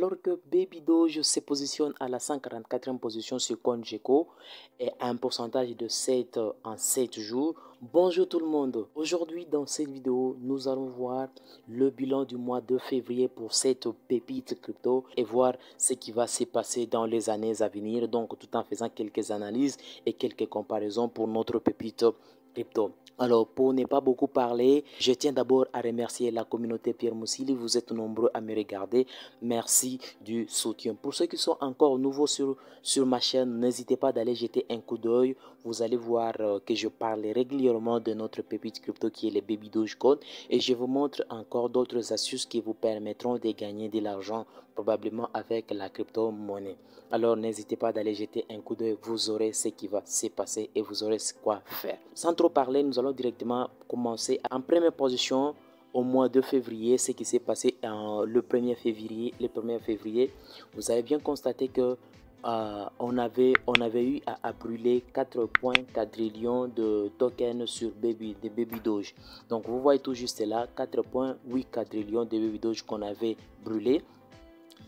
alors que Baby Doge se positionne à la 144e position sur CoinGecko et a un pourcentage de 7 en 7 jours. Bonjour tout le monde, aujourd'hui dans cette vidéo nous allons voir le bilan du mois de février pour cette pépite crypto et voir ce qui va se passer dans les années à venir, donc tout en faisant quelques analyses et quelques comparaisons pour notre pépite crypto. Alors, pour ne pas beaucoup parler, je tiens d'abord à remercier la communauté Pierre Moussili. Vous êtes nombreux à me regarder. Merci du soutien. Pour ceux qui sont encore nouveaux sur ma chaîne, n'hésitez pas d'aller jeter un coup d'œil. Vous allez voir que je parle régulièrement de notre pépite crypto qui est le Baby Dogecoin. Et je vous montre encore d'autres astuces qui vous permettront de gagner de l'argent, probablement avec la crypto-monnaie. Alors, n'hésitez pas d'aller jeter un coup d'œil. Vous aurez ce qui va se passer et vous aurez quoi faire. Sans trop parler, nous allons directement commencer. En première position, au mois de février, ce qui s'est passé le 1er février, vous avez bien constaté que on avait eu à brûler 4,4 trillions de tokens sur Baby Doge. Donc vous voyez tout juste là 4,8 quadrillions de Baby Doge qu'on avait brûlé.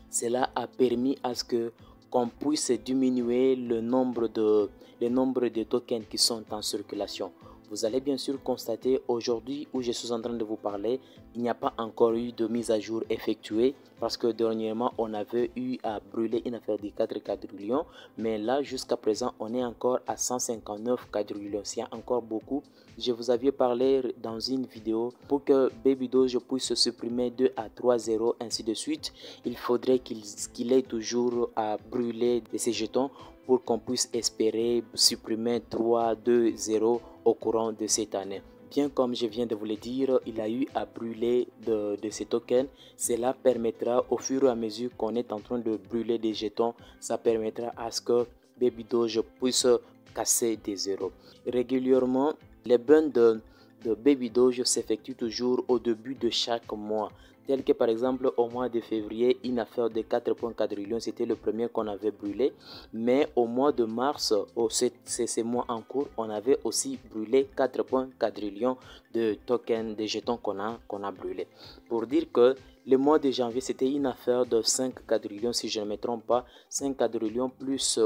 Cela a permis à ce que qu'on puisse diminuer le nombre de tokens qui sont en circulation. Vous allez bien sûr constater aujourd'hui où je suis en train de vous parler, il n'y a pas encore eu de mise à jour effectuée parce que dernièrement on avait eu à brûler une affaire de 4 quadrillions, mais là jusqu'à présent on est encore à 159 quadrillions, c'est encore beaucoup. Je vous avais parlé dans une vidéo pour que Baby Doge puisse supprimer 2 à 3 zéros ainsi de suite, il faudrait qu'il ait toujours à brûler de ces jetons pour qu'on puisse espérer supprimer 3, 2, 0 au courant de cette année. Bien comme je viens de vous le dire, il a eu à brûler de ces tokens. Cela permettra au fur et à mesure qu'on est en train de brûler des jetons, ça permettra à ce que Baby Doge puisse casser des zéros. Régulièrement, les burns de Baby Doge s'effectuent toujours au début de chaque mois. Tel que par exemple au mois de février, une affaire de 4,4 millions, c'était le premier qu'on avait brûlé. Mais au mois de mars, ces mois en cours, on avait aussi brûlé 4,4 millions de tokens, de jetons qu'on a brûlé. Pour dire que le mois de janvier, c'était une affaire de 5 quadrillions, si je ne me trompe pas. 5 quadrillions plus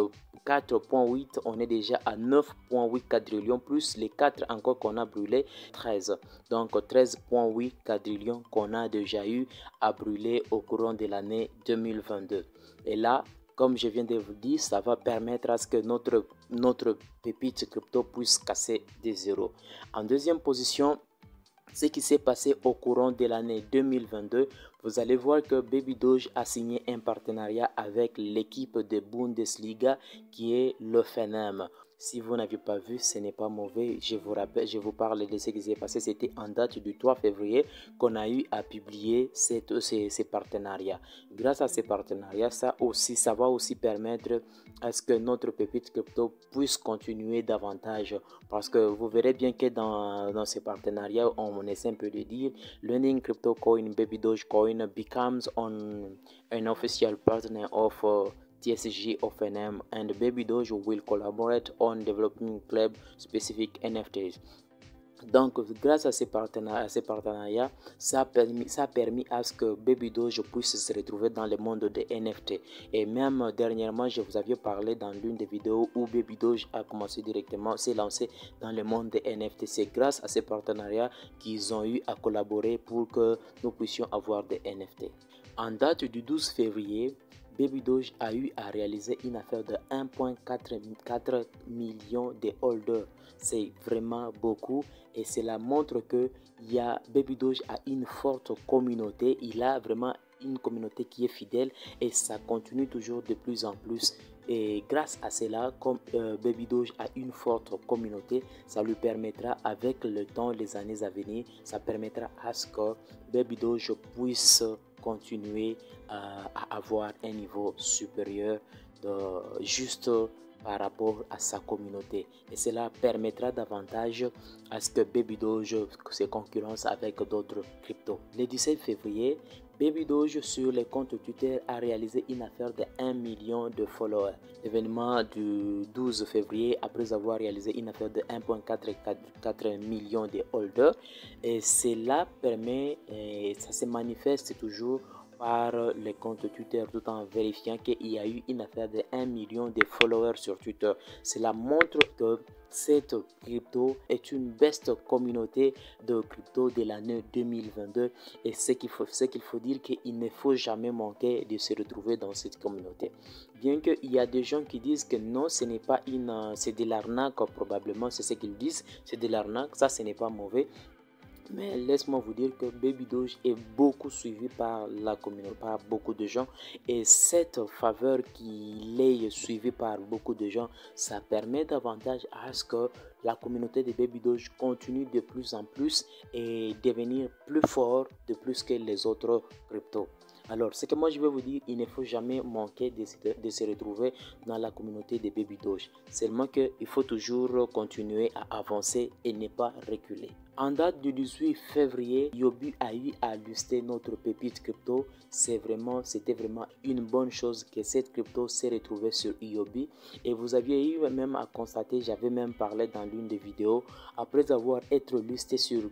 4,8, on est déjà à 9,8 quadrillions, plus les 4 encore qu'on a brûlé, 13. Donc 13,8 quadrillions qu'on a déjà eu à brûler au courant de l'année 2022. Et là, comme je viens de vous dire, ça va permettre à ce que notre pépite crypto puisse casser des zéros. En deuxième position, ce qui s'est passé au courant de l'année 2022, vous allez voir que Baby Doge a signé un partenariat avec l'équipe de Bundesliga qui est l'Hoffenheim. Si vous n'avez pas vu, ce n'est pas mauvais. Je vous rappelle, je vous parle de ce qui s'est passé. C'était en date du 3 février qu'on a eu à publier ces partenariats. Grâce à ces partenariats, ça va aussi permettre à ce que notre pépite crypto puisse continuer davantage. Parce que vous verrez bien que dans ces partenariats, on essaie un peu de dire, Learning Crypto Coin Baby Doge Coin becomes an official partner of TSG Hoffenheim, and Baby Doge will collaborate on developing club-specific NFTs. Donc, grâce à ces partenariats, ça a permis à ce que Baby Doge puisse se retrouver dans le monde des NFT. Et même dernièrement, je vous avais parlé dans l'une des vidéos où Baby Doge a commencé directement, s'est lancé dans le monde des NFT. C'est grâce à ces partenariats qu'ils ont eu à collaborer pour que nous puissions avoir des NFT. En date du 12 février, Baby Doge a eu à réaliser une affaire de 1,4 million de holders. C'est vraiment beaucoup et cela montre que Baby Doge a une forte communauté. Il a vraiment une communauté qui est fidèle et ça continue toujours de plus en plus. Et grâce à cela, comme Baby Doge a une forte communauté, ça lui permettra avec le temps, les années à venir, ça permettra à ce que Baby Doge puisse continuer à avoir un niveau supérieur juste par rapport à sa communauté. Et cela permettra davantage à ce que Baby Doge se concurrence avec d'autres cryptos. Le 17 février, Baby Doge sur les comptes Twitter a réalisé une affaire de 1 million de followers. L'événement du 12 février, après avoir réalisé une affaire de 1,4 million de holders, et cela permet, ça se manifeste toujours par les comptes Twitter tout en vérifiant qu'il y a eu une affaire de 1 million de followers sur Twitter. Cela montre que cette crypto est une best communauté de crypto de l'année 2022 et ce qu'il faut dire qu'il ne faut jamais manquer de se retrouver dans cette communauté. Bien qu'il y a des gens qui disent que non, ce n'est pas c'est de l'arnaque, probablement c'est ce qu'ils disent, c'est de l'arnaque, ça ce n'est pas mauvais. Mais laisse-moi vous dire que Baby Doge est beaucoup suivi par la communauté, par beaucoup de gens. Et cette faveur qu'il est suivi par beaucoup de gens, ça permet davantage à ce que la communauté de Baby Doge continue de plus en plus et devenir plus fort de plus que les autres cryptos. Alors, ce que moi je vais vous dire, il ne faut jamais manquer de se retrouver dans la communauté de Baby Doge. Seulement qu'il faut toujours continuer à avancer et ne pas reculer. En date du 18 février, Yobi a eu à lister notre pépite crypto. C'était vraiment une bonne chose que cette crypto s'est retrouvée sur Yobi. Et vous aviez eu même à constater, j'avais même parlé dans l'une des vidéos, après avoir été listé sur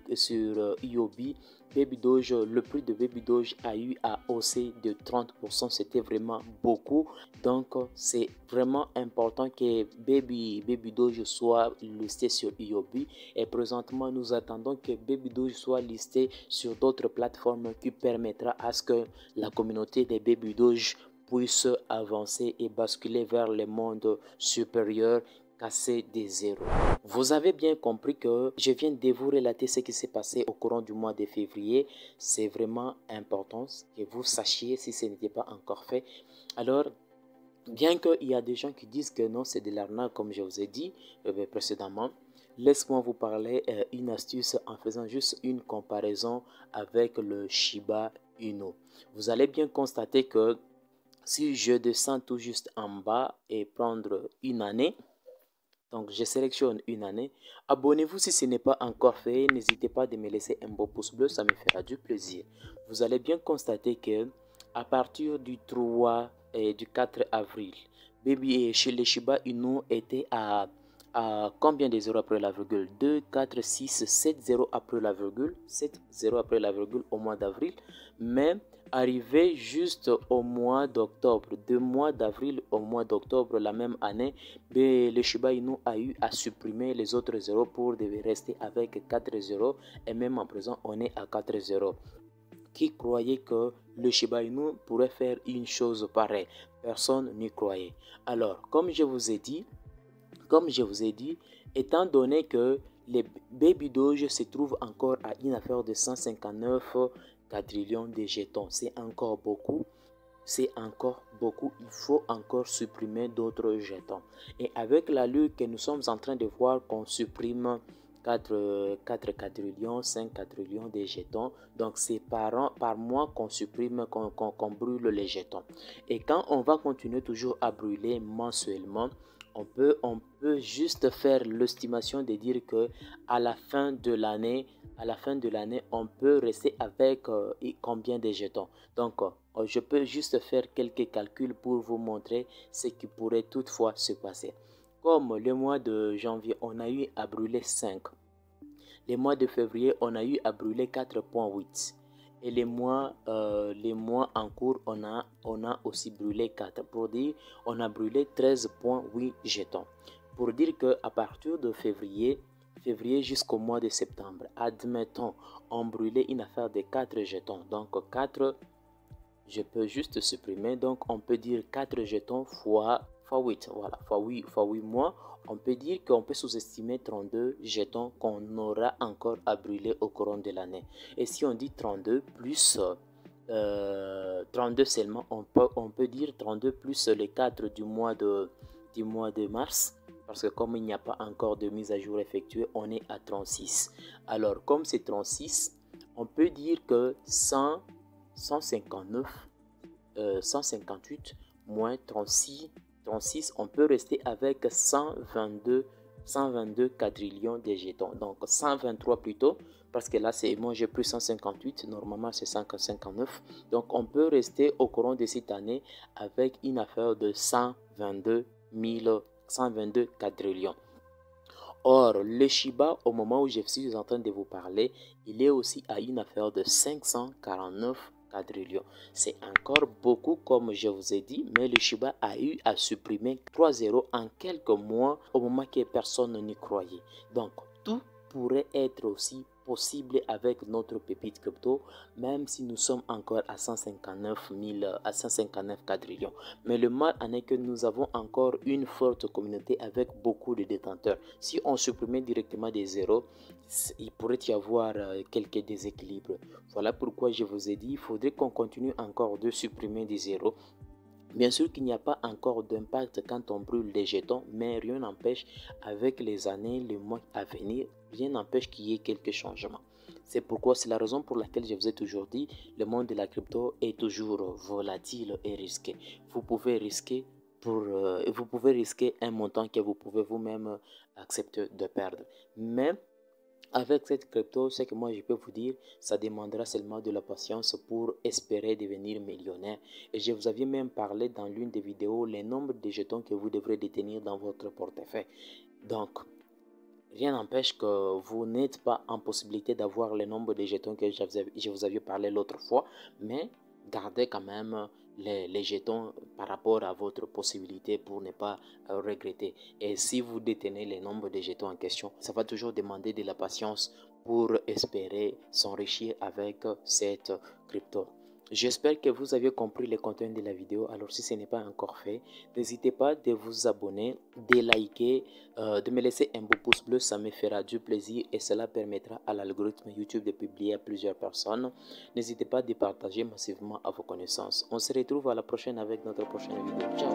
Yobi, Baby Doge, le prix de Baby Doge a eu à hausser de 30%. C'était vraiment beaucoup. Donc, c'est vraiment important que Baby Doge soit listé sur Yobi. Et présentement, nous attendons que Baby Doge soit listé sur d'autres plateformes qui permettra à ce que la communauté des Baby Doge puisse avancer et basculer vers le monde supérieur, casser des zéros. Vous avez bien compris que je viens de vous relater ce qui s'est passé au courant du mois de février. C'est vraiment important que vous sachiez si ce n'était pas encore fait. Alors, bien qu'il y a des gens qui disent que non, c'est de l'arnaque comme je vous ai dit précédemment, laisse-moi vous parler une astuce en faisant juste une comparaison avec le Shiba Inu. Vous allez bien constater que si je descends tout juste en bas et prendre une année, donc je sélectionne une année. Abonnez-vous si ce n'est pas encore fait. N'hésitez pas de me laisser un beau pouce bleu, ça me fera du plaisir. Vous allez bien constater que à partir du 3 et du 4 avril, Baby et chez les Shiba Inu était à combien de zéros après la virgule? 2, 4, 6, 7 zéros après la virgule. 7 zéros après la virgule au mois d'avril. Mais arrivé juste au mois d'octobre, de mois d'avril au mois d'octobre la même année, le Shiba Inu a eu à supprimer les autres zéros pour rester avec 4 zéros et même en présent on est à 4 zéros. Qui croyait que le Shiba Inu pourrait faire une chose pareille? Personne n'y croyait. Alors, comme je vous ai dit, étant donné que les Baby Doge se trouvent encore à une affaire de 159 quadrillions de jetons, c'est encore beaucoup. Il faut encore supprimer d'autres jetons. Et avec la lutte que nous sommes en train de voir qu'on supprime 4 quadrillions, 5 quadrillions de jetons. Donc c'est par mois qu'on supprime, qu'on brûle les jetons. Et quand on va continuer toujours à brûler mensuellement, on peut juste faire l'estimation de dire que à la fin de l'année, on peut rester avec combien de jetons. Donc, je peux juste faire quelques calculs pour vous montrer ce qui pourrait toutefois se passer. Comme le mois de janvier, on a eu à brûler 5. Le mois de février, on a eu à brûler 4,8. Et les mois en cours, on a aussi brûlé 4. Pour dire, on a brûlé 13,8 jetons. Pour dire qu'à partir de février jusqu'au mois de septembre, admettons, on brûlait une affaire de 4 jetons. Donc 4, je peux juste supprimer. Donc on peut dire 4 jetons fois 8. Voilà, fois 8 mois. On peut dire qu'on peut sous-estimer 32 jetons qu'on aura encore à brûler au courant de l'année. Et si on dit 32 plus 32 seulement, on peut dire 32 plus les 4 du mois de mars. Parce que comme il n'y a pas encore de mise à jour effectuée, on est à 36. Alors comme c'est 36, on peut dire que 159, 158 moins 36, on peut rester avec 122 quadrillions de jetons. Donc 123 plutôt, parce que là c'est moi j'ai pris 158, normalement c'est 159. Donc on peut rester au courant de cette année avec une affaire de 122 quadrillions. Or, le Shiba, au moment où je suis en train de vous parler, il est aussi à une affaire de 549 quadrillions. C'est encore beaucoup comme je vous ai dit, mais le Shiba a eu à supprimer 3 zéros en quelques mois au moment que personne n'y croyait. Donc tout pourrait être aussi possible avec notre pépite crypto, même si nous sommes encore à 159 quadrillions. Mais le mal en est que nous avons encore une forte communauté avec beaucoup de détenteurs. Si on supprimait directement des zéros, il pourrait y avoir quelques déséquilibres. Voilà pourquoi je vous ai dit, il faudrait qu'on continue encore de supprimer des zéros. Bien sûr qu'il n'y a pas encore d'impact quand on brûle des jetons, mais rien n'empêche, avec les années, les mois à venir, rien n'empêche qu'il y ait quelques changements. C'est pourquoi, c'est la raison pour laquelle je vous ai toujours dit, le monde de la crypto est toujours volatile et risqué. Vous pouvez risquer un montant que vous pouvez vous-même accepter de perdre. Mais avec cette crypto, ce que moi je peux vous dire, ça demandera seulement de la patience pour espérer devenir millionnaire. Et je vous avais même parlé dans l'une des vidéos les nombres de jetons que vous devrez détenir dans votre portefeuille. Donc, rien n'empêche que vous n'êtes pas en possibilité d'avoir le nombre de jetons que je vous avais parlé l'autre fois, mais gardez quand même les jetons par rapport à votre possibilité pour ne pas regretter. Et si vous détenez le nombre de jetons en question, ça va toujours demander de la patience pour espérer s'enrichir avec cette crypto. J'espère que vous avez compris le contenu de la vidéo. Alors si ce n'est pas encore fait, n'hésitez pas de vous abonner, de liker, de me laisser un beau pouce bleu, ça me fera du plaisir et cela permettra à l'algorithme YouTube de publier à plusieurs personnes. N'hésitez pas de partager massivement à vos connaissances. On se retrouve à la prochaine avec notre prochaine vidéo. Ciao!